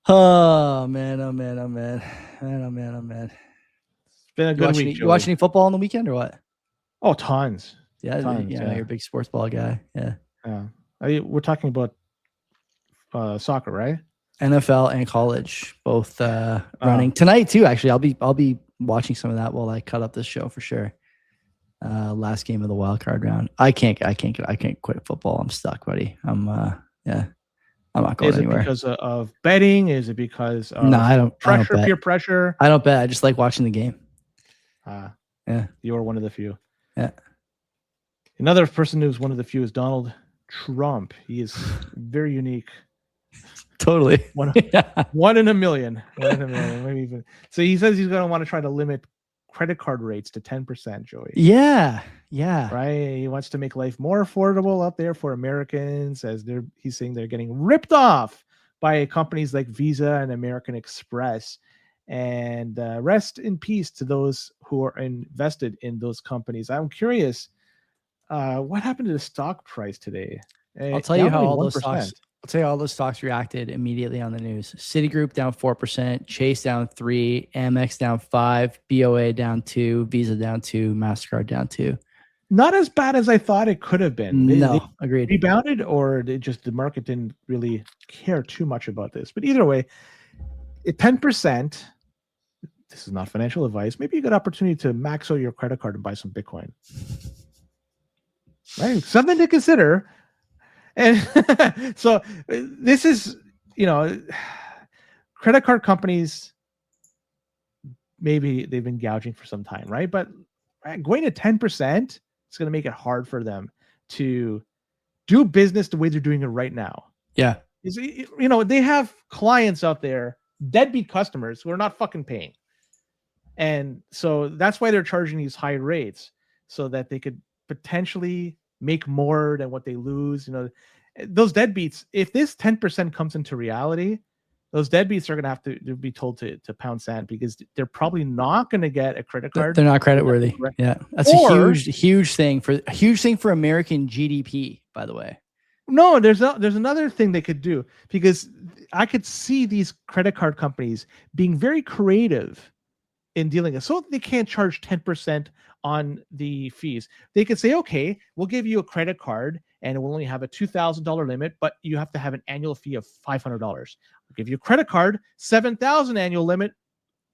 Oh man, oh man, oh man, man, oh man, oh man. It's been a good week. You watch any football on the weekend or what? Oh, tons. Yeah, Tons, yeah, you're a big sports ball guy. Yeah. We're talking about soccer, right? NFL and college, both running tonight too. Actually, I'll be watching some of that while I cut up this show for sure. Last game of the wild card round. I can't quit football. I'm stuck, buddy. I'm not going anywhere. Is it because of betting? Is it because of peer pressure? I don't bet. I just like watching the game. Yeah. You are one of the few. Yeah. Another person who's one of the few is Donald Trump. He is very unique. Totally. One in a million. Maybe even. So he says he's going to want to try to limit credit card rates to 10%, Joey. Yeah. Right. He wants to make life more affordable out there for Americans, as he's saying they're getting ripped off by companies like Visa and American Express. And rest in peace to those who are invested in those companies. I'm curious, what happened to the stock price today? I'll tell you how all those stocks reacted immediately on the news. Citigroup down 4%, Chase down 3%, Amex down 5%, BOA down 2%, Visa down 2%, MasterCard down 2%. Not as bad as I thought it could have been. They agreed. Rebounded, or the market didn't really care too much about this. But either way, 10%. This is not financial advice. Maybe you got opportunity to max out your credit card and buy some Bitcoin. Right? Something to consider. And so this is, credit card companies, maybe they've been gouging for some time, right? But going to 10%, it's going to make it hard for them to do business the way they're doing it right now. Yeah. They have clients out there, deadbeat customers who are not fucking paying. And so that's why they're charging these high rates, so that they could potentially make more than what they lose. Those deadbeats, if this 10% comes into reality, those deadbeats are going to have to be told to pound sand, because they're probably not going to get a credit card. They're not creditworthy. Yeah. That's a huge thing for American GDP, by the way. No, there's another thing they could do, because I could see these credit card companies being very creative in dealing with, so they can't charge 10% on the fees. They could say, okay, we'll give you a credit card and it will only have a $2,000 limit, but you have to have an annual fee of $500. We'll give you a credit card, $7,000 annual limit,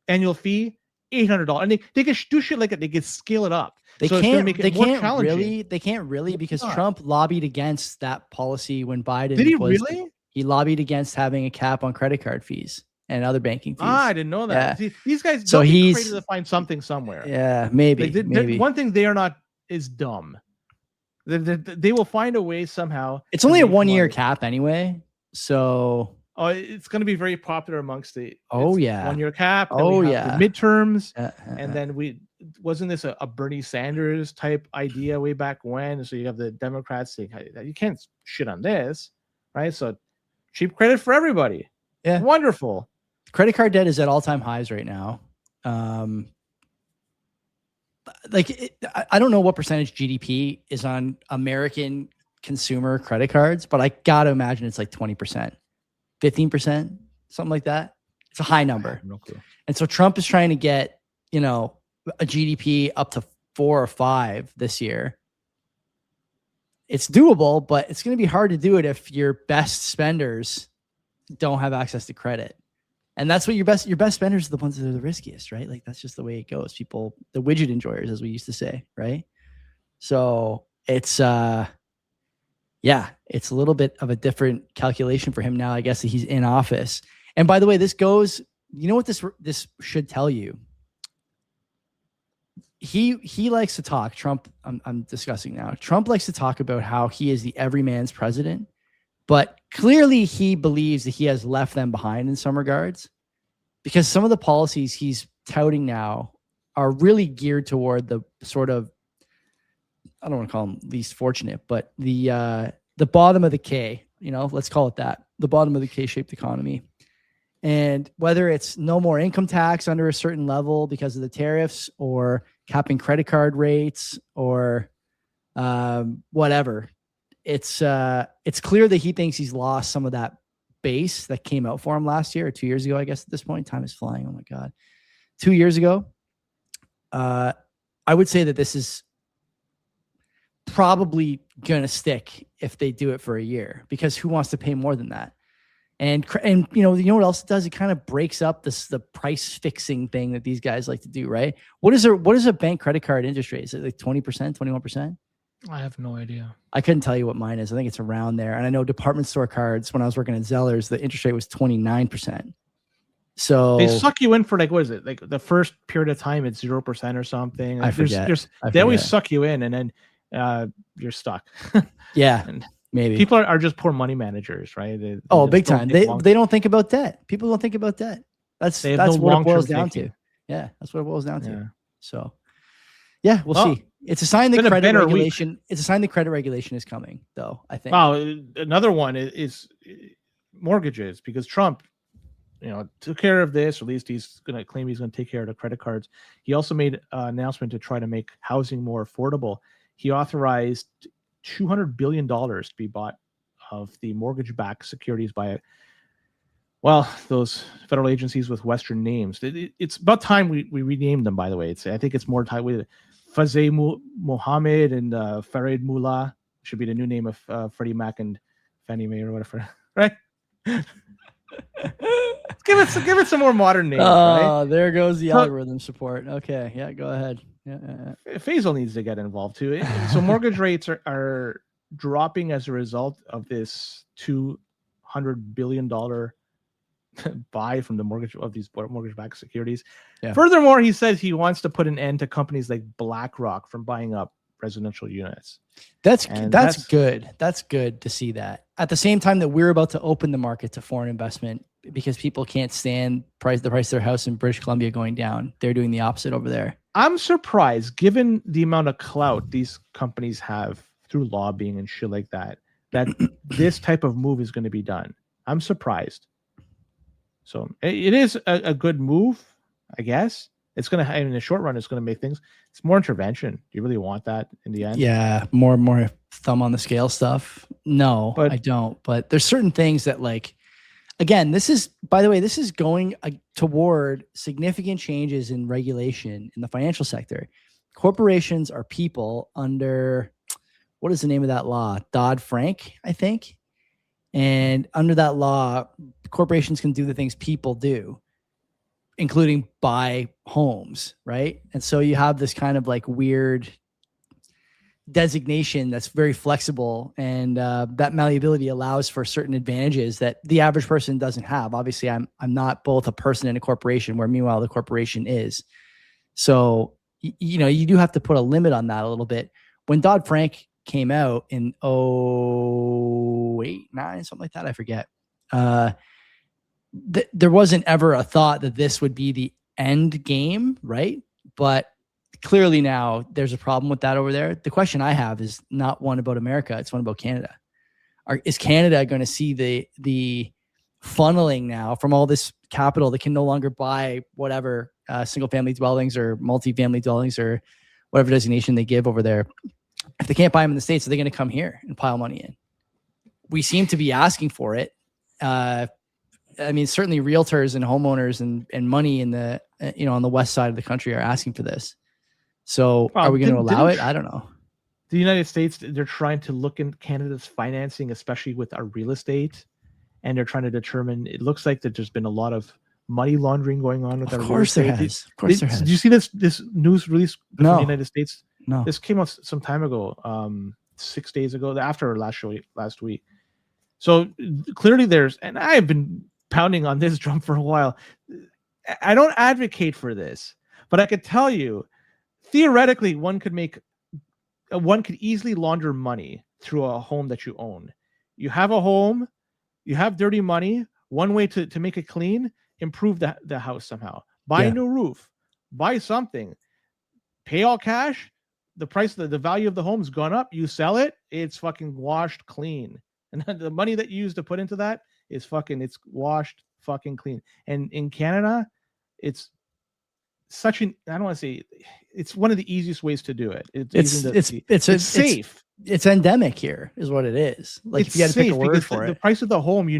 annual fee, $800. And they can do shit like that. They can scale it up. They can't really, because Trump lobbied against that policy when Biden. Did he really? He lobbied against having a cap on credit card fees and other banking fees. I didn't know that. Yeah. See, these guys so he's creative to find something somewhere. Yeah, maybe. One thing they are not is dumb. They will find a way somehow. It's only a 1-year cap anyway, so it's going to be very popular amongst the 1-year cap. The midterms, and then wasn't this a Bernie Sanders type idea way back when? So you have the Democrats saying you can't shit on this, right? So cheap credit for everybody. Yeah, wonderful. Credit card debt is at all-time highs right now. I don't know what percentage GDP is on American consumer credit cards, but I got to imagine it's like 20%, 15%, something like that. It's a high number. No clue. And so Trump is trying to get, a GDP up to 4 or 5 this year. It's doable, but it's going to be hard to do it if your best spenders don't have access to credit. And that's what your best spenders are the ones that are the riskiest, right? Like that's just the way it goes. People, the widget enjoyers, as we used to say, right? So it's it's a little bit of a different calculation for him now, I guess, that he's in office. And by the way, this goes, you know what this should tell you? He likes to talk, Trump, I'm discussing now. Trump likes to talk about how he is the everyman's president. But clearly he believes that he has left them behind in some regards, because some of the policies he's touting now are really geared toward the sort of, I don't want to call them least fortunate, but the bottom of the K, let's call it that, the bottom of the K-shaped economy. And whether it's no more income tax under a certain level because of the tariffs, or capping credit card rates, or whatever. It's clear that he thinks he's lost some of that base that came out for him last year or 2 years ago, I guess at this point, time is flying. Oh my God. 2 years ago, I would say that this is probably going to stick if they do it for a year, because who wants to pay more than that? And you know what else it does? It kind of breaks up the price fixing thing that these guys like to do, right? What is a bank credit card interest rate? Is it like 20%, 21%? I have no idea. I couldn't tell you what mine is. I think it's around there. And I know department store cards, when I was working at Zellers, the interest rate was 29%. So they suck you in for like, what is it? Like the first period of time, it's 0% or something. Like I forget. They always suck you in, and then you're stuck. Yeah. And maybe people are just poor money managers, right? They big time. They don't think about debt. People don't think about debt. That's what it boils down to. Yeah, that's what it boils down to. Yeah. So, yeah, we'll see. It's a sign that credit regulation. It's a sign that credit regulation is coming, though. I think. Wow, another one is mortgages, because Trump, took care of this. Or at least he's going to claim he's going to take care of the credit cards. He also made an announcement to try to make housing more affordable. He authorized $200 billion to be bought of the mortgage-backed securities by, those federal agencies with Western names. It's about time we renamed them, by the way. I think it's more time with Fazeh Mohammed and Farid Mullah should be the new name of Freddie Mac and Fannie Mae or whatever, right? give it some more modern names. Right? There goes the algorithm support. Okay, yeah, go ahead. Yeah. Faisal needs to get involved too. So mortgage rates are dropping as a result of this $200 billion buy from these mortgage-backed securities. Yeah. Furthermore, he says he wants to put an end to companies like BlackRock from buying up residential units. That's good. That's good to see that. At the same time that we're about to open the market to foreign investment because people can't stand the price of their house in British Columbia going down. They're doing the opposite over there. I'm surprised, given the amount of clout these companies have through lobbying and shit like that this type of move is going to be done. I'm surprised. So it is a good move, I guess. It's going to, in the short run, it's going to make things. It's more intervention. Do you really want that in the end? Yeah, more thumb on the scale stuff. No, I don't. But there's certain things that, like, again, this is going toward significant changes in regulation in the financial sector. Corporations are people under, what is the name of that law? Dodd-Frank, I think. And under that law, corporations can do the things people do, including buy homes, right? And so you have this kind of like weird designation that's very flexible, and that malleability allows for certain advantages that the average person doesn't have. Obviously, I'm not both a person and a corporation, where meanwhile the corporation is. So you do have to put a limit on that a little bit. When Dodd-Frank came out in 2008, 2009, something like that, I forget. There wasn't ever a thought that this would be the end game, right? But clearly now there's a problem with that over there. The question I have is not one about America. It's one about Canada. Is Canada going to see the funneling now from all this capital that can no longer buy whatever single family dwellings or multi-family dwellings or whatever designation they give over there? If they can't buy them in the States, are they going to come here and pile money in? We seem to be asking for it. I mean, certainly realtors and homeowners and money in the, on the west side of the country are asking for this. So are we going to allow it? I don't know. The United States, they're trying to look in Canada's financing, especially with our real estate. And they're trying to determine, it looks like that there's been a lot of money laundering going on with our real estate. Of course there has. Did you see this news release from the United States? No. This came out some time ago, 6 days ago, after last week. So clearly and I've been pounding on this drum for a while. I don't advocate for this, but I could tell you, theoretically, one could easily launder money through a home that you own. You have a home, you have dirty money. One way to make it clean, improve the house somehow. Buy a new roof, buy something, pay all cash. The price, the value of the home's gone up. You sell it, it's fucking washed clean. And the money that you use to put into that is it's washed fucking clean. And in Canada, it's such an, I don't want to say, it's one of the easiest ways to do it. It's safe. It's endemic here is what it is. Like, if you had to pick a word for it. The price of the home,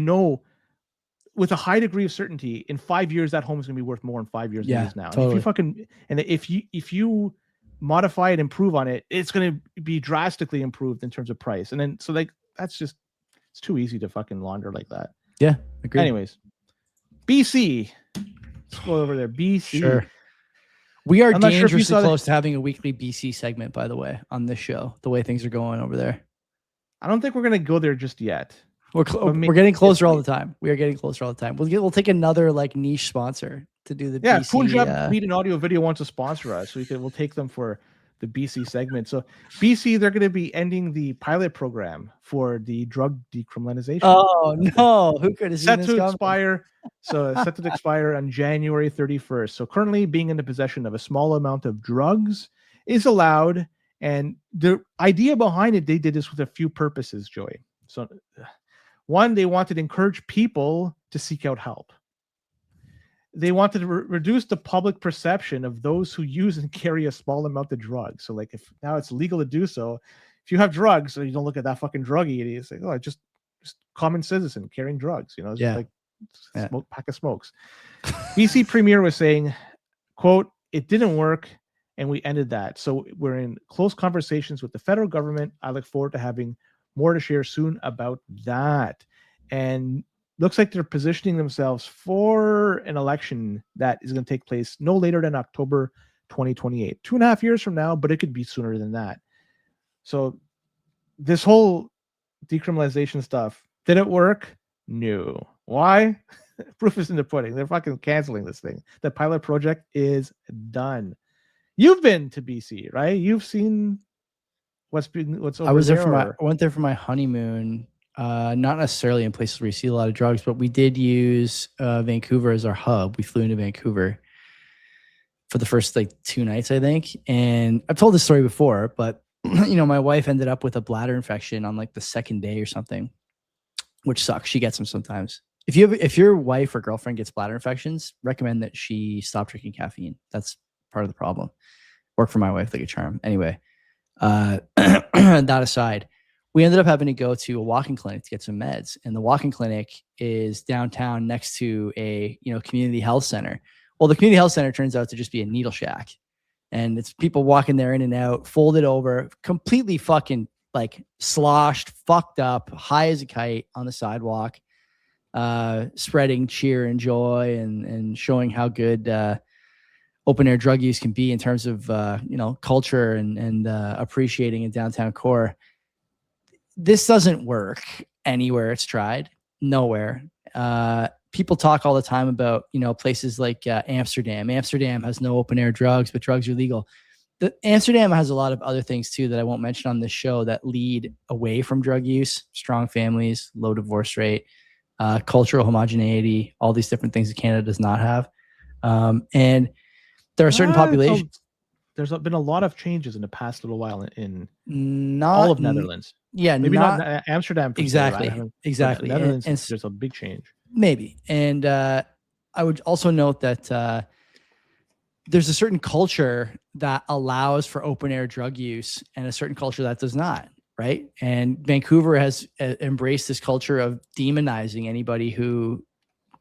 with a high degree of certainty, in 5 years, that home is going to be worth more in 5 years than it is now. Totally. And if you modify it, improve on it, it's going to be drastically improved in terms of price. And then, so like, it's too easy to fucking launder like that. Yeah. Agreed. Anyways, BC. Let's go over there. BC. Sure. We are dangerously close to having a weekly BC segment, by the way, on this show, the way things are going over there. I don't think we're going to go there just yet. We're getting closer all the time. We are getting closer all the time. We'll take another like niche sponsor to do the BC. Punjab Media and Audio Video wants to sponsor us, so we'll take them for the BC segment. So BC, they're going to be ending the pilot program for the drug decriminalization. Oh no, who could have seen this expire? So set to expire on January 31st. So currently, being in the possession of a small amount of drugs is allowed. And the idea behind it, they did this with a few purposes, Joey. So one, they wanted to encourage people to seek out help. They wanted to reduce the public perception of those who use and carry a small amount of drugs. So like, if now it's legal to do so, if you have drugs, so you don't look at that fucking druggie, it's like, oh, just common citizen carrying drugs, you know, it's like pack of smokes. BC Premier was saying, quote, "It didn't work, and we ended that. So we're in close conversations with the federal government. I look forward to having more to share soon about that." And looks like they're positioning themselves for an election that is going to take place no later than October 2028. 2.5 years from now, but it could be sooner than that. So this whole decriminalization stuff, did it work? No. Why? Proof is in the pudding. They're fucking canceling this thing. The pilot project is done. You've been to BC, right? You've seen what's over I was there there. I went there for my honeymoon. Not necessarily in places where you see a lot of drugs, but we did use Vancouver as our hub. We flew into Vancouver for the first like 2 nights, I think. And I've told this story before, but you know, my wife ended up with a bladder infection on like the second day or something, which sucks. She gets them sometimes. If your wife or girlfriend gets bladder infections, recommend that she stop drinking caffeine. That's part of the problem. Work for my wife like a charm. Anyway, that aside, we ended up having to go to a walk-in clinic to get some meds. And the walk-in clinic is downtown next to a, you know, community health center. Well, the community health center turns out to just be a needle shack. And it's people walking there in and out, folded over, completely fucking like sloshed, fucked up, high as a kite on the sidewalk, spreading cheer and joy and showing how good open air drug use can be in terms of, you know, culture and appreciating in downtown core. This doesn't work anywhere it's tried. Nowhere. People talk all the time about, you know, places like Amsterdam. Amsterdam has no open air drugs, but drugs are legal. Amsterdam has a lot of other things too that I won't mention on this show that lead away from drug use: strong families, low divorce rate, cultural homogeneity, all these different things that Canada does not have. And there are certain populations. There's been a lot of changes in the past little while in all of Netherlands. Yeah, maybe not Amsterdam. Exactly. Netherlands, and there's a big change. Maybe. And I would also note that there's a certain culture that allows for open air drug use and a certain culture that does not, right? And Vancouver has embraced this culture of demonizing anybody who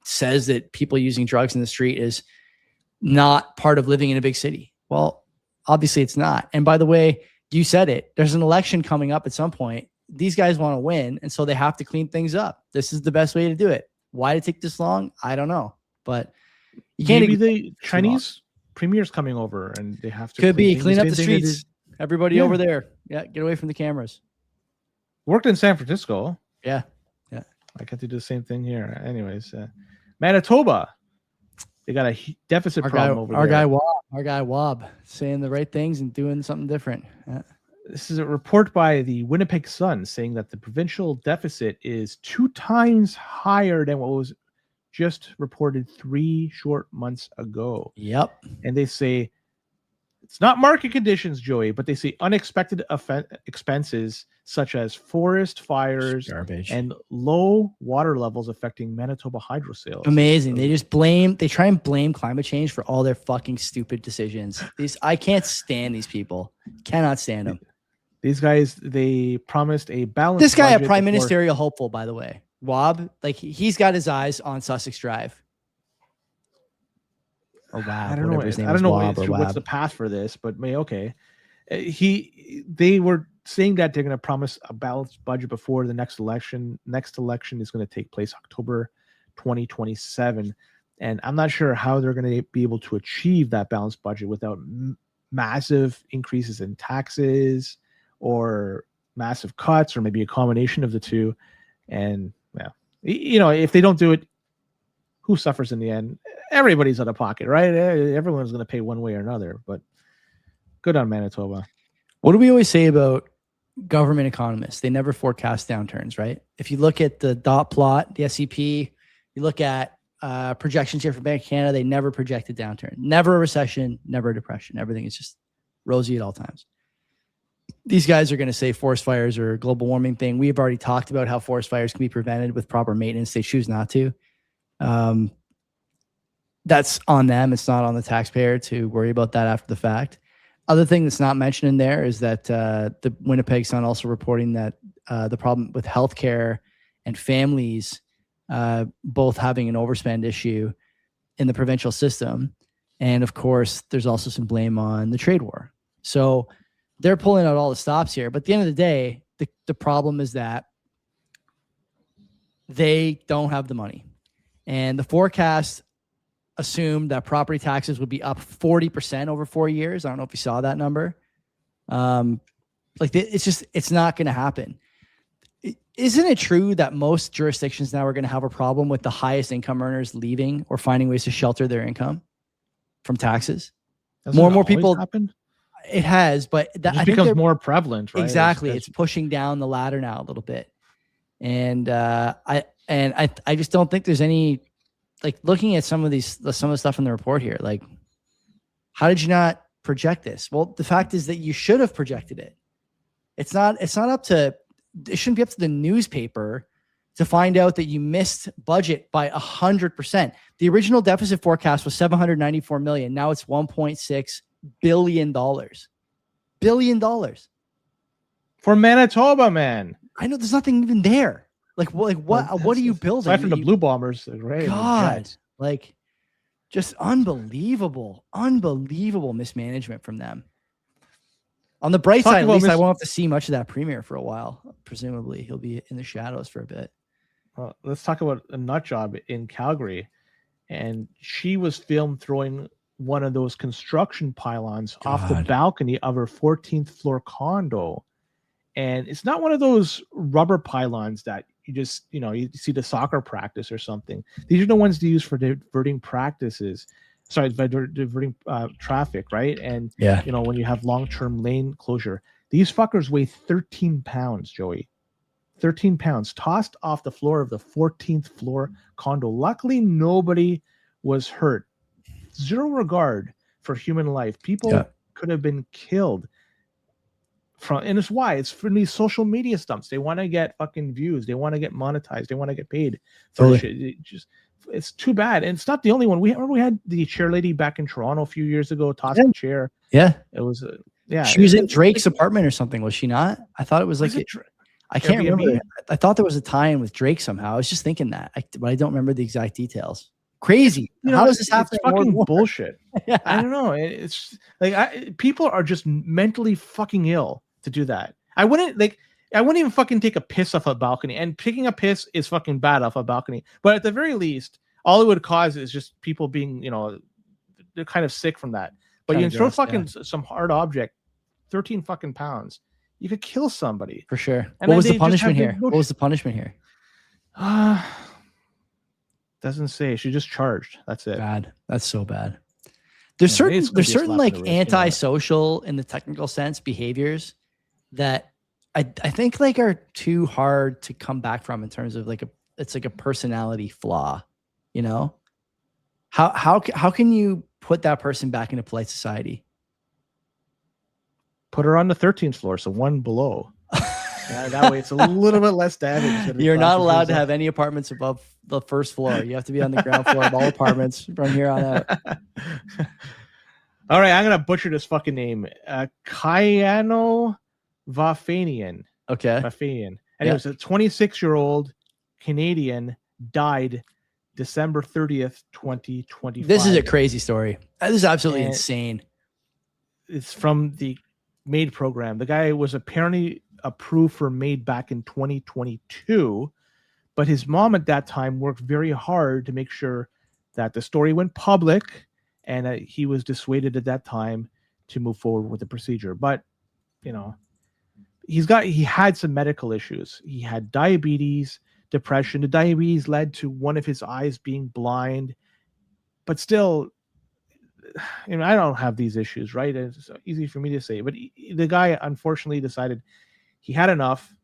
says that people using drugs in the street is not part of living in a big city. Well, obviously it's not. And by the way, you said it. There's an election coming up at some point. These guys want to win, and so they have to clean things up. This is the best way to do it. Why did it take this long? I don't know. But you can't. Maybe the Chinese premier's coming over, and they have to clean up the streets. Everybody over there. Yeah, get away from the cameras. Worked in San Francisco. Yeah. I got to do the same thing here. Anyways, Manitoba. They got a deficit problem over there. Our guy Wob, saying the right things and doing something different. Yeah. This is a report by the Winnipeg Sun saying that the provincial deficit is 2 times higher than what was just reported 3 short months ago. Yep. And they say it's not market conditions, Joey, but they say unexpected expenses such as forest fires, garbage, and low water levels affecting Manitoba hydro sales. Amazing. They try and blame climate change for all their fucking stupid decisions. I can't stand these people. Cannot stand them. These guys, they promised a balanced. This guy a prime ministerial hopeful, by the way. Wob, like he's got his eyes on Sussex Drive. Or Wab, I don't know. whatever his name I don't is, know Wob or what's the Wab. path for this, but okay. They were saying that they're going to promise a balanced budget before the next election. Next election is going to take place October 2027, and I'm not sure how they're going to be able to achieve that balanced budget without massive increases in taxes or massive cuts, or maybe a combination of the two. And if they don't do it, who suffers in the end? Everybody's out of pocket, right? Everyone's going to pay one way or another. But good on Manitoba. What do we always say about government economists? They never forecast downturns, right? If you look at the dot plot, the SCP, you look at projections here from Bank of Canada, they never project a downturn. Never a recession, never a depression. Everything is just rosy at all times. These guys are going to say forest fires or global warming thing. We have already talked about how forest fires can be prevented with proper maintenance. They choose not to. That's on them. It's not on the taxpayer to worry about that after the fact. Other thing that's not mentioned in there is that the Winnipeg Sun also reporting that the problem with healthcare and families both having an overspend issue in the provincial system. And of course, there's also some blame on the trade war. So they're pulling out all the stops here. But at the end of the day, the problem is that they don't have the money. And the forecast assumed that property taxes would be up 40% over 4 years. I don't know if you saw that number. It's not going to happen. Isn't it true that most jurisdictions now are going to have a problem with the highest income earners leaving or finding ways to shelter their income from taxes? More and more people. Happened? It has, but that becomes more prevalent, right? Exactly. It's pushing down the ladder now a little bit. And I just don't think there's any, like, looking at some of the stuff in the report here, like, how did you not project this? Well, the fact is that you should have projected it. It shouldn't be up to the newspaper to find out that you missed budget by 100%. The original deficit forecast was $794 million. Now it's $1.6 billion. $1 billion. For Manitoba, man. I know there's nothing even there. What are you building? Aside from the Blue Bombers, right? God, just unbelievable mismanagement from them. On the bright side, at least I won't have to see much of that premier for a while. Presumably, he'll be in the shadows for a bit. Well, let's talk about a nut job in Calgary. And she was filmed throwing one of those construction pylons off the balcony of her 14th floor condo. And it's not one of those rubber pylons that you just, you see the soccer practice or something. These are the ones they use for diverting diverting traffic, right? And, when you have long-term lane closure, these fuckers weigh 13 pounds, Joey. 13 pounds tossed off the floor of the 14th floor condo. Luckily, nobody was hurt. Zero regard for human life. People could have been killed. And it's for these social media stunts. They want to get fucking views. They want to get monetized. They want to get paid for shit. It's too bad. And it's not the only one. We had the chair lady back in Toronto a few years ago tossing a chair. Yeah. It was she was in Drake's apartment or something, was she not? I thought it was like I can't remember. I thought there was a tie-in with Drake somehow. I was just thinking that, but I don't remember the exact details. Crazy. How does this happen? It's fucking bullshit. Yeah. I don't know. It's like people are just mentally fucking ill to do that. I wouldn't even fucking take a piss off a balcony, and taking a piss is fucking bad off a balcony. But at the very least, all it would cause is just people being, they're kind of sick from that. But you throw some hard object, 13 fucking pounds, you could kill somebody for sure. And what was the punishment here? What was the punishment here? Doesn't say. She just charged. That's it. Bad. That's so bad. There's certain like antisocial in the technical sense behaviors that I think like are too hard to come back from in terms of it's like a personality flaw, How can you put that person back into polite society? Put her on the 13th floor, so one below. That way it's a little bit less damage. You're not allowed to have any apartments above the first floor. You have to be on the ground floor of all apartments from here on out. All right, I'm gonna butcher this fucking name. Kayano Vafanian. Okay. Vafanian. And he was a 26-year-old Canadian died December 30th, 2025. This is a crazy story. This is absolutely And insane. It's from the MAID program. The guy was apparently approved for MAID back in 2022, but his mom at that time worked very hard to make sure that the story went public, and he was dissuaded at that time to move forward with the procedure. But you know, he had some medical issues. He had diabetes, depression. The diabetes led to one of his eyes being blind, but still, you know, I don't have these issues, right? It's easy for me to say, but the guy unfortunately decided he had enough.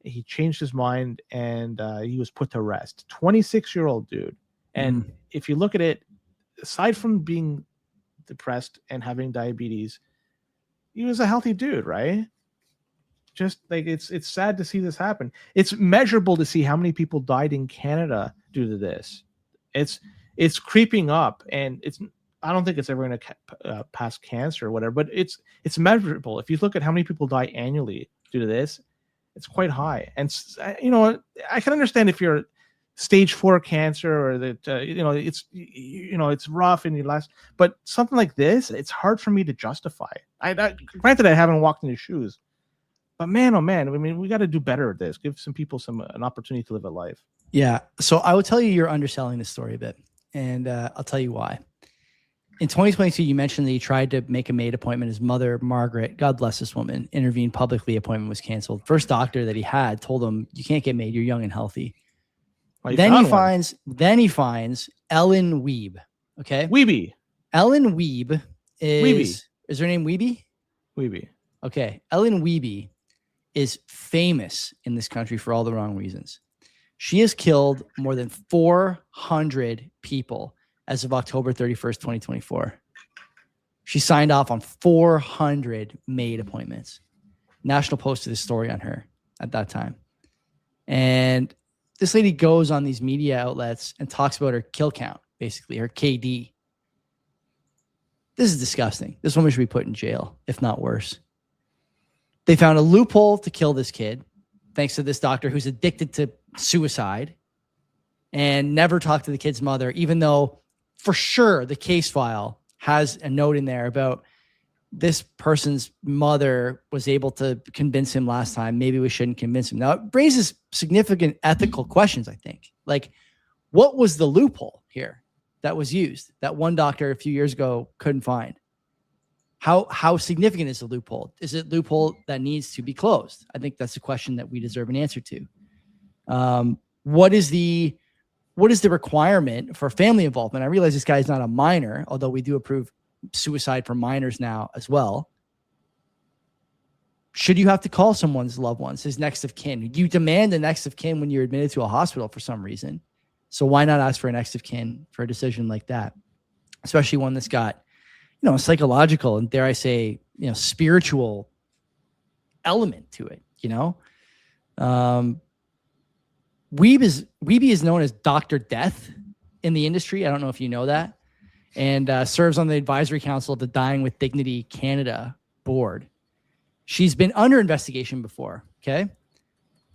He changed his mind, and he was put to rest. 26-year-old dude. And if you look at it, aside from being depressed and having diabetes, he was a healthy dude, right? Just like it's sad to see this happen. It's measurable to see how many people died in Canada due to this. It's creeping up, and I don't think it's ever going to pass cancer or whatever, but it's measurable. If you look at how many people die annually due to this, it's quite high. And you know, I can understand if you're stage 4 cancer, or that you know, it's rough and you last, but something like this, it's hard for me to justify. Granted, I haven't walked in his shoes, but man, oh man, I mean, we got to do better at this. Give some people an opportunity to live a life. Yeah. So I will tell you, you're underselling this story a bit, and I'll tell you why. In 2022, you mentioned that he tried to make a MAID appointment. His mother, Margaret, God bless this woman, intervened publicly. Appointment was canceled. First doctor that he had told him, "You can't get MAID. You're young and healthy." Well, Then he finds Ellen Wiebe. Okay, Wiebe. Ellen Wiebe is her name Wiebe? Wiebe. Okay, Ellen Wiebe is famous in this country for all the wrong reasons. She has killed more than 400 people as of October 31st, 2024. She signed off on 400 MAID appointments. National Post did a story on her at that time. And this lady goes on these media outlets and talks about her kill count, basically, her KD. This is disgusting. This woman should be put in jail, if not worse. They found a loophole to kill this kid, thanks to this doctor who's addicted to suicide and never talked to the kid's mother, even though for sure the case file has a note in there about this person's mother was able to convince him last time. Maybe we shouldn't convince him. Now, it raises significant ethical questions, I think. Like, what was the loophole here that was used that one doctor a few years ago couldn't find? How significant is the loophole? Is it a loophole that needs to be closed? I think that's a question that we deserve an answer to. What is the requirement for family involvement? I realize this guy is not a minor, although we do approve suicide for minors now as well. Should you have to call someone's loved ones, his next of kin? You demand a next of kin when you're admitted to a hospital for some reason. So why not ask for a next of kin for a decision like that? Especially one that's got, you know, a psychological and, dare I say, you know, spiritual element to it, you know? Wiebe is known as Dr. Death in the industry. I don't know if you know that. And serves on the advisory council of the Dying with Dignity Canada board. She's been under investigation before, okay?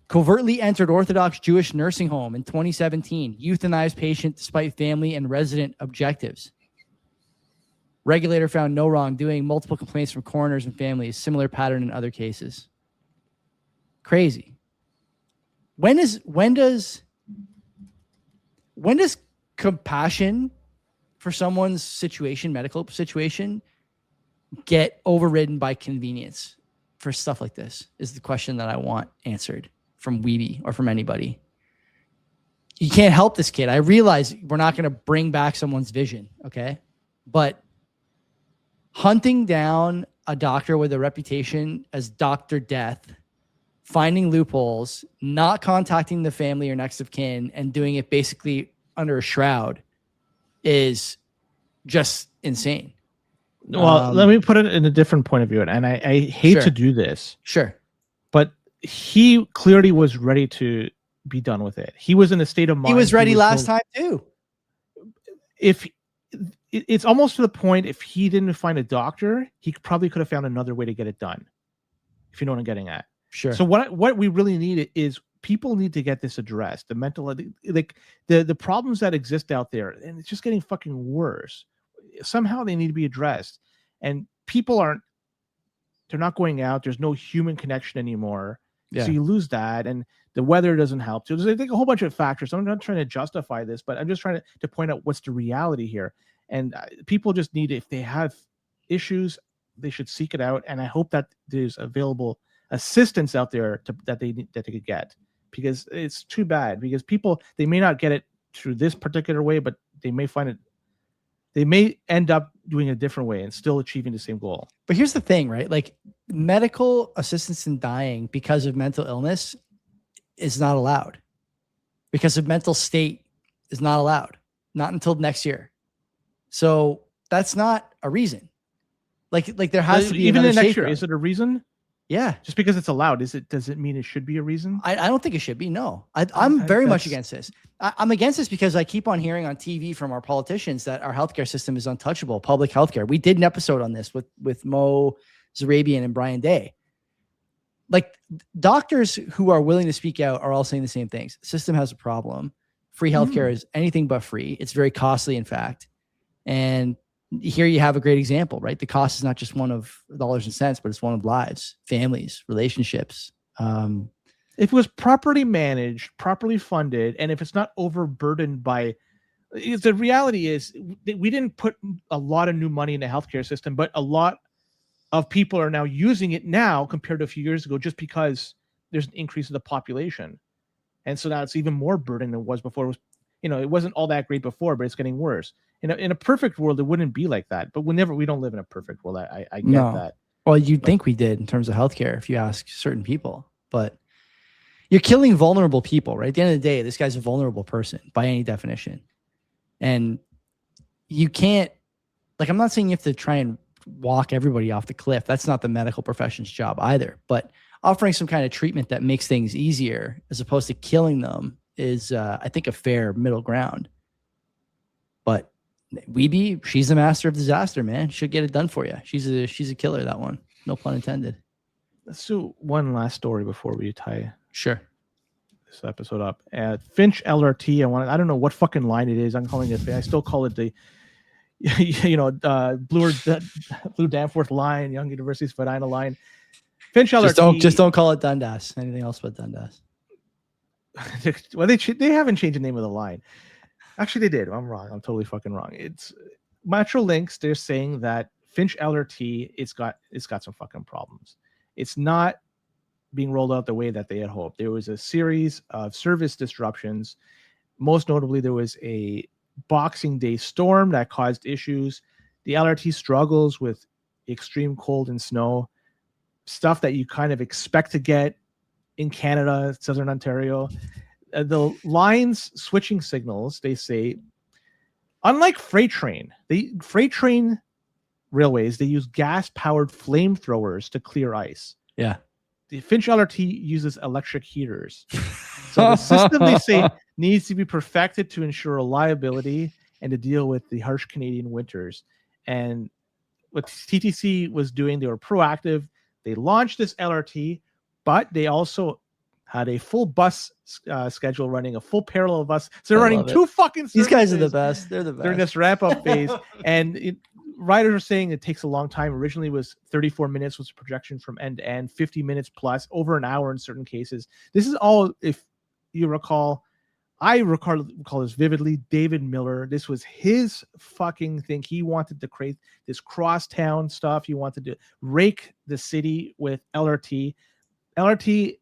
Covertly entered Orthodox Jewish nursing home in 2017. Euthanized patient despite family and resident objectives. Regulator found no wrongdoing. Multiple complaints from coroners and families. Similar pattern in other cases. Crazy. When does compassion for someone's situation, medical situation, get overridden by convenience for stuff like this? Is the question that I want answered from Wiebe or from anybody. You can't help this kid. I realize we're not going to bring back someone's vision, okay? But hunting down a doctor with a reputation as Dr. Death, finding loopholes, not contacting the family or next of kin, and doing it basically under a shroud is just insane. Well, let me put it in a different point of view. And I hate to do this. Sure. But he clearly was ready to be done with it. He was in a state of mind. He was ready last time too. If it's almost to the point, if he didn't find a doctor, he probably could have found another way to get it done. If you know what I'm getting at. Sure. So what we really need is people need to get this addressed. The mental, like the problems that exist out there, and it's just getting fucking worse. Somehow they need to be addressed, and people they're not going out. There's no human connection anymore. Yeah. So you lose that, and the weather doesn't help. So there's, I think, a whole bunch of factors. I'm not trying to justify this, but I'm just trying to point out what's the reality here. And people just need, if they have issues, they should seek it out. And I hope that there's available assistance out there that they could get, because it's too bad. Because people, they may not get it through this particular way, but they may find it. They may end up doing a different way and still achieving the same goal. But here's the thing, right? Like, medical assistance in dying because of mental illness is not allowed. Because of mental state is not allowed. Not until next year. So that's not a reason. Like there has to be even in next safeguard. year. Is it a reason? Yeah. Just because it's allowed, does it mean it should be a reason? I don't think it should be. No, I'm very much against this. I'm against this because I keep on hearing on TV from our politicians that our healthcare system is untouchable, public healthcare. We did an episode on this with Mo Zarabian and Brian Day. Like, doctors who are willing to speak out are all saying the same things. The system has a problem. Free healthcare is anything but free. It's very costly, in fact. And here you have a great example, right? The cost is not just one of dollars and cents, but it's one of lives, families, relationships. If it was properly managed, properly funded, and if it's not overburdened by, the reality is we didn't put a lot of new money in the healthcare system, but a lot of people are now using it now compared to a few years ago, just because there's an increase in the population. And so now it's even more burden than it was before. It was, it wasn't all that great before, but it's getting worse. In a perfect world, it wouldn't be like that. But we don't live in a perfect world. I get that. Well, you'd think we did in terms of healthcare if you ask certain people, but you're killing vulnerable people, right? At the end of the day, this guy's a vulnerable person by any definition. And you can't, like, I'm not saying you have to try and walk everybody off the cliff. That's not the medical profession's job either. But offering some kind of treatment that makes things easier as opposed to killing them is, I think, a fair middle ground. But she's the master of disaster, man. She'll get it done for you. She's a killer, that one. No pun intended. Let's do one last story before we tie this episode up. Finch LRT. I don't know what fucking line it is. I'm calling it. I still call it the Blue Danforth line, Young University Spadina line. Finch LRT. Just don't call it Dundas. Anything else but Dundas. Well, they haven't changed the name of the line. Actually, they did. I'm wrong. I'm totally fucking wrong. It's Metrolinx. They're saying that Finch LRT, it's got some fucking problems. It's not being rolled out the way that they had hoped. There was a series of service disruptions. Most notably, there was a Boxing Day storm that caused issues. The LRT struggles with extreme cold and snow, stuff that you kind of expect to get in Canada, Southern Ontario. The lines switching signals, they say, unlike freight train railways, they use gas-powered flamethrowers to clear ice. Yeah. The Finch LRT uses electric heaters. So the system, they say, needs to be perfected to ensure reliability and to deal with the harsh Canadian winters. And what TTC was doing, they were proactive. They launched this LRT, but they also had a full bus schedule running, a full parallel bus. So they're running two fucking services. These guys are the best. They're the best. During this wrap-up phase. And riders are saying it takes a long time. Originally, it was 34 minutes was a projection from end to end, 50 minutes plus, over an hour in certain cases. This is all, if you recall, I recall this vividly. David Miller, this was his fucking thing. He wanted to create this crosstown stuff. He wanted to rake the city with LRT. LRT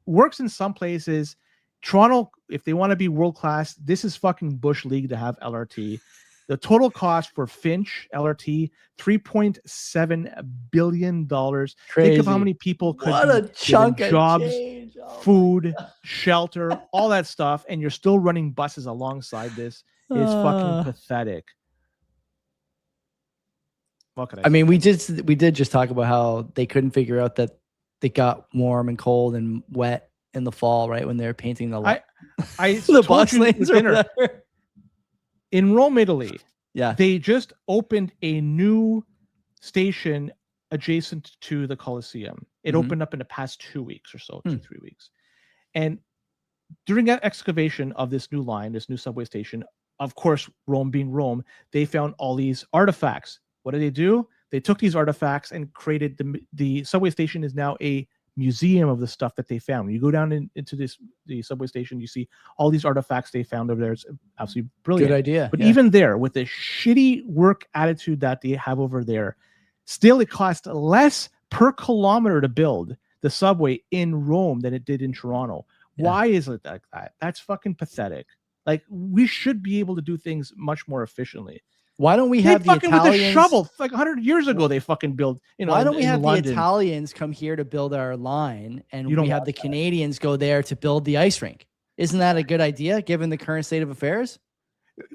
works in some places. Toronto, if they want to be world class, this is fucking Bush League to have LRT. The total cost for Finch LRT, $3.7 billion. Crazy. Think of how many people could what a chunk of jobs, change. Oh food, shelter, all that stuff, and you're still running buses alongside this. It's fucking pathetic. What could I say? mean, we did just talk about how they couldn't figure out that they got warm and cold and wet in the fall, right, when they were painting the the bus lanes or whatever. In Rome, Italy, Yeah. they just opened a new station adjacent to the Colosseum. It opened up in the past 2 weeks or so, 2-3 weeks. And during that excavation of this new line, this new subway station, of course, Rome being Rome, they found all these artifacts. What did they do? They took these artifacts and created the subway station is now a museum of the stuff that they found. When you go down into the subway station, you see all these artifacts they found over there. It's absolutely brilliant. Good idea. But even there, with the shitty work attitude that they have over there, still it costs less per kilometer to build the subway in Rome than it did in Toronto. Yeah. Why is it like that? That's fucking pathetic. Like, we should be able to do things much more efficiently. Why don't we have the fucking Italians with a shovel? Like 100 years ago, they fucking built. Why don't we have London. the Italians come here to build our line, and You don't we have want the that. Canadians go there to build the ice rink? Isn't that a good idea given the current state of affairs?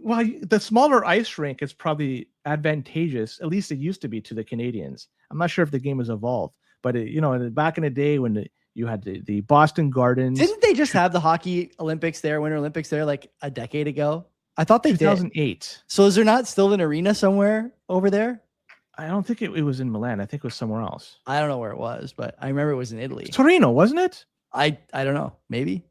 Well, the smaller ice rink is probably advantageous. At least it used to be to the Canadians. I'm not sure if the game has evolved, but back in the day when you had the Boston Gardens. Didn't they just have the hockey Olympics there, Winter Olympics there, like a decade ago? I thought they 2008. did. So is there not still an arena somewhere over there? I don't think it was in Milan. I think it was somewhere else. I don't know where it was, but I remember it was in Italy. Torino, wasn't it? I don't know. Maybe.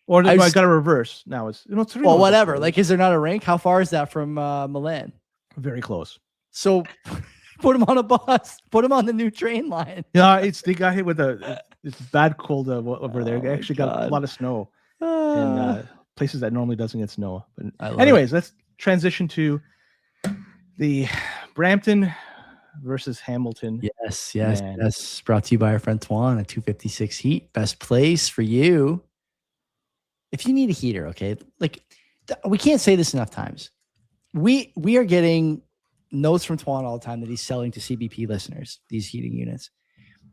Or I I was- got a reverse. Now it's Torino. Well, whatever. Like, is there not a rink? How far is that from Milan? very close. So put him on a bus. Put him on the new train line. Yeah, they got hit with it's bad cold over there. Oh They my actually got a God. lot of snow in Ah. places that normally doesn't get snow. I But love anyways, let's transition to the Brampton versus Hamilton. Yes. Man. Yes. Brought to you by our friend Twan at 256 Heat. Best place for you. If you need a heater, okay? Like, we can't say this enough times. We are getting notes from Twan all the time that he's selling to CBP listeners, these heating units.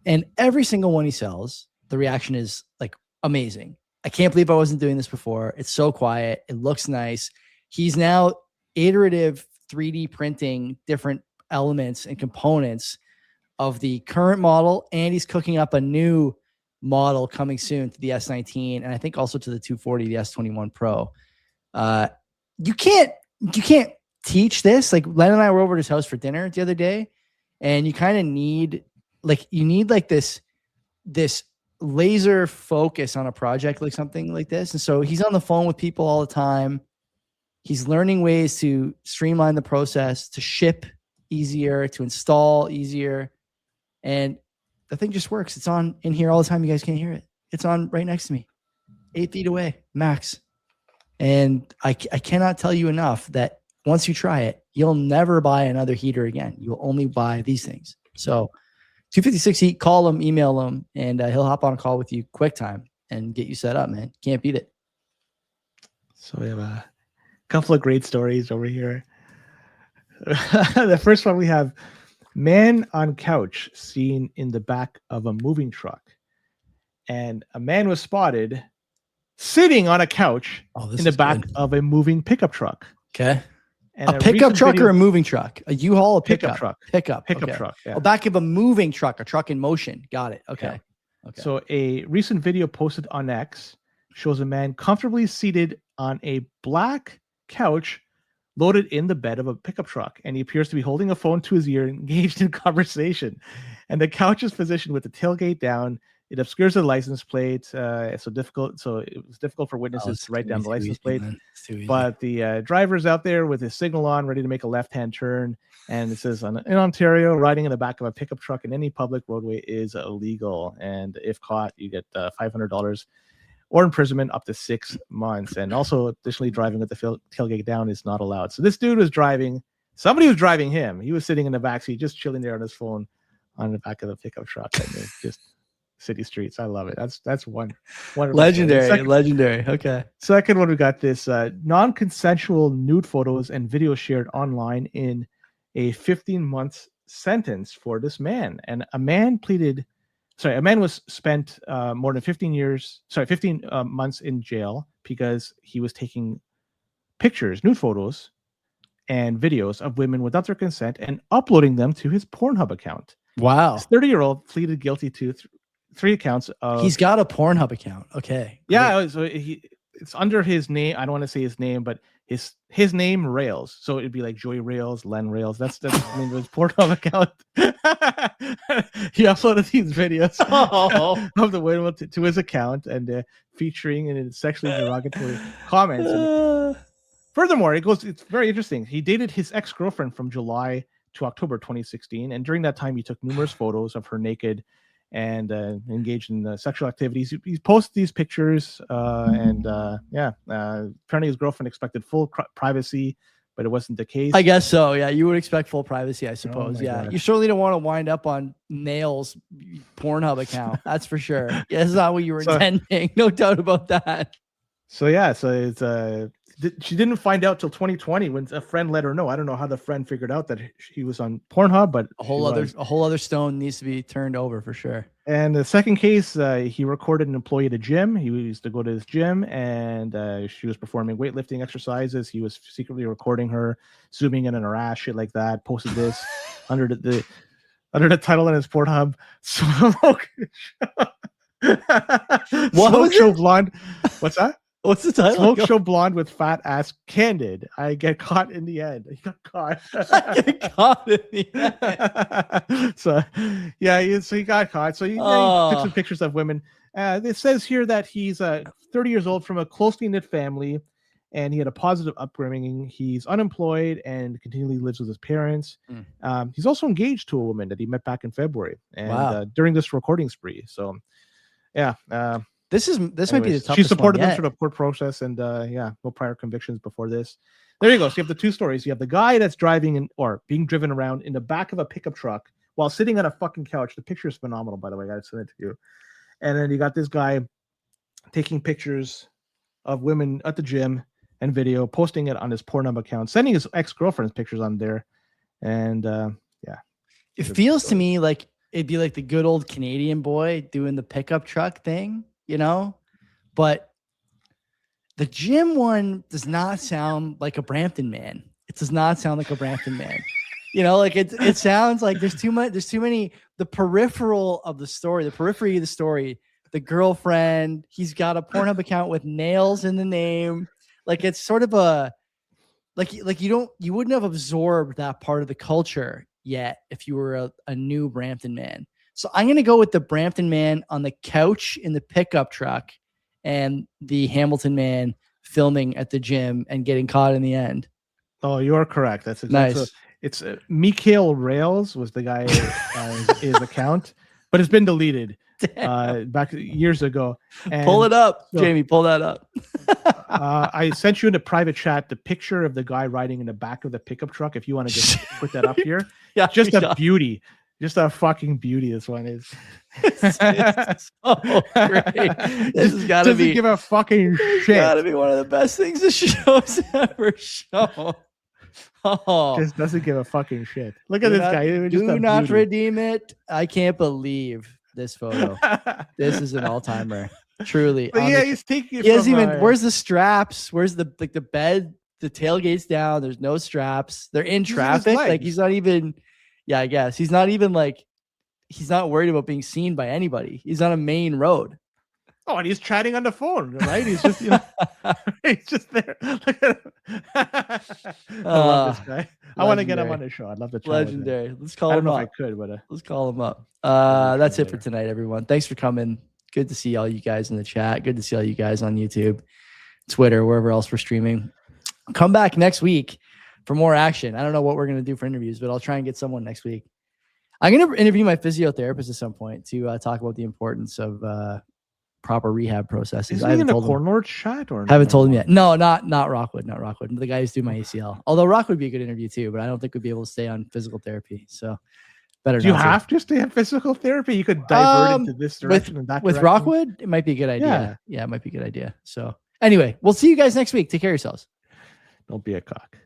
And every single one he sells, the reaction is like amazing. I can't believe I wasn't doing this before. It's so quiet. It looks nice. He's now iterative 3D printing different elements and components of the current model, and he's cooking up a new model coming soon to the S19, and I think also to the 240, the S21 Pro. You can't teach this. Like, Len and I were over at his house for dinner the other day, and you kind of need this laser focus on a project like something like this. And so he's on the phone with people all the time. He's learning ways to streamline the process, to ship easier, to install easier. And the thing just works. It's on in here all the time. You guys can't hear it. It's on right next to me, 8 feet away, max. And I cannot tell you enough that once you try it, you'll never buy another heater again. You'll only buy these things. So 256 Heat, call him, email him, and he'll hop on a call with you quick time and get you set up, man. Can't beat it. So we have a couple of great stories over here. The first one, we have man on couch seen in the back of a moving truck. And a man was spotted sitting on a couch in the back of a moving pickup truck. Okay. And A pickup truck or a moving truck? A U-Haul, a pickup pickup? truck. Pickup Pickup okay. truck. Yeah. Oh, back of a moving truck, a truck in motion. Got it. Okay. Okay. So a recent video posted on X shows a man comfortably seated on a black couch loaded in the bed of a pickup truck, and he appears to be holding a phone to his ear, engaged in conversation. And the couch is positioned with the tailgate down. It obscures the license plate, so it was difficult for witnesses to write down the license plate. But the driver is out there with his signal on, ready to make a left-hand turn. And it says, in Ontario, riding in the back of a pickup truck in any public roadway is illegal. And if caught, you get $500 or imprisonment up to 6 months. And also, additionally, driving with the tailgate down is not allowed. So this dude was driving. Somebody was driving him. He was sitting in the backseat, just chilling there on his phone on the back of the pickup truck. And just city streets. I love it. That's one legendary. Legendary. Okay. Second one, we got this non-consensual nude photos and videos shared online in a 15-month sentence for this man. And a man was spent more than 15 months in jail because he was taking pictures, nude photos, and videos of women without their consent and uploading them to his Pornhub account. Wow. This 30-year-old pleaded guilty to 3 accounts of. He's got a Pornhub account. Okay. Yeah, so it's under his name. I don't want to say his name, but his name Rails, so it'd be like Joey Rails, Len Rails. That's the name of his Pornhub account. He uploaded these videos of the women to his account and featuring in sexually derogatory comments. And furthermore, it's very interesting. He dated his ex-girlfriend from July to October 2016, and during that time, he took numerous photos of her naked and engaged in sexual activities. He posted these pictures, and apparently his girlfriend expected full privacy, but it wasn't the case. I guess so. Yeah, you would expect full privacy, I suppose. Oh Yeah, God. you certainly don't want to wind up on Nail's Pornhub account. That's for sure. Yeah, that's not what you were intending. No doubt about that. So yeah, so it's she didn't find out till 2020 when a friend let her know. I don't know how the friend figured out that he was on Pornhub, but a whole other stone needs to be turned over for sure. And the second case, he recorded an employee at a gym. He used to go to this gym, and she was performing weightlifting exercises. He was secretly recording her, zooming in on her ass, shit like that. Posted this under the title on his Pornhub. Smoke Show Blonde. What's that? What's the title? Smoke Show Blonde with fat ass candid. I get caught in the end. He got caught. I get caught in the end. So he got caught. So he took some pictures of women. It says here that he's 30 years old from a closely knit family, and he had a positive upbringing. He's unemployed and continually lives with his parents. He's also engaged to a woman that he met back in February, and during this recording spree. So, yeah. This might be the toughest. She supported one them through the court process, and no prior convictions before this. There you go. So you have the two stories. You have the guy that's driving or being driven around in the back of a pickup truck while sitting on a fucking couch. The picture is phenomenal, by the way. I gotta send it to you. And then you got this guy taking pictures of women at the gym and video, posting it on his Pornhub account, sending his ex-girlfriend's pictures on there, and it feels to me like it'd be like the good old Canadian boy doing the pickup truck thing. You know, but the gym one does not sound like a Brampton man. It does not sound like a Brampton man. You know, like it sounds like there's too many, the periphery of the story, the girlfriend, he's got a Pornhub account with nails in the name. Like it's sort of you wouldn't have absorbed that part of the culture yet if you were a new Brampton man. So I'm going to go with the Brampton man on the couch in the pickup truck and the Hamilton man filming at the gym and getting caught in the end. Oh, you're correct. That's nice. So it's Mikhail Rails was the guy his account, but it's been deleted back years ago. And pull it up, Jamie. Pull that up. I sent you in a private chat the picture of the guy riding in the back of the pickup truck. If you want to just put that up here, yeah, just a beauty. Just a fucking beauty, this one is. It's so great. This has got to be. Doesn't give a fucking shit. Got to be one of the best things the show's ever shown. Oh, just doesn't give a fucking shit. Look at this guy. Do not redeem it. I can't believe this photo. This is an all-timer. Truly. But yeah, he's taking it. He hasn't even. Where's the straps? Where's the bed? The tailgate's down. There's no straps. They're in traffic. Like he's not even. Yeah, I guess he's not even he's not worried about being seen by anybody. He's on a main road. Oh, and he's chatting on the phone, right? He's just, he's just there. Look at him. I love this guy. I want to get him on the show. I'd love to chat legendary. With him. Let's call him up. I don't know if I could, but let's call him up. That's it for tonight, everyone. Thanks for coming. Good to see all you guys in the chat. Good to see all you guys on YouTube, Twitter, wherever else we're streaming. Come back next week for more action. I don't know what we're going to do for interviews, but I'll try and get someone next week. I'm going to interview my physiotherapist at some point to talk about the importance of proper rehab processes. Is he in a Corn Lord shot or haven't told him yet? No, not Rockwood. Not Rockwood. The guy who's doing my ACL. Although Rockwood would be a good interview too, but I don't think we'd be able to stay on physical therapy. So better. Do you have to stay on physical therapy? You could divert into this direction and that with direction. Rockwood. It might be a good idea. Yeah, it might be a good idea. So anyway, we'll see you guys next week. Take care of yourselves. Don't be a cock.